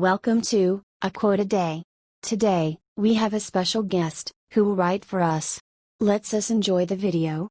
Welcome to A Quote a Day. Today, we have a special guest, who will write for us. Let's us enjoy the video.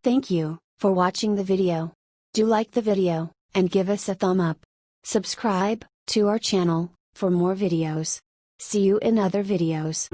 Thank you for watching the video. Do like the video, and give us a thumb up. Subscribe to our channel for more videos. See you in other videos.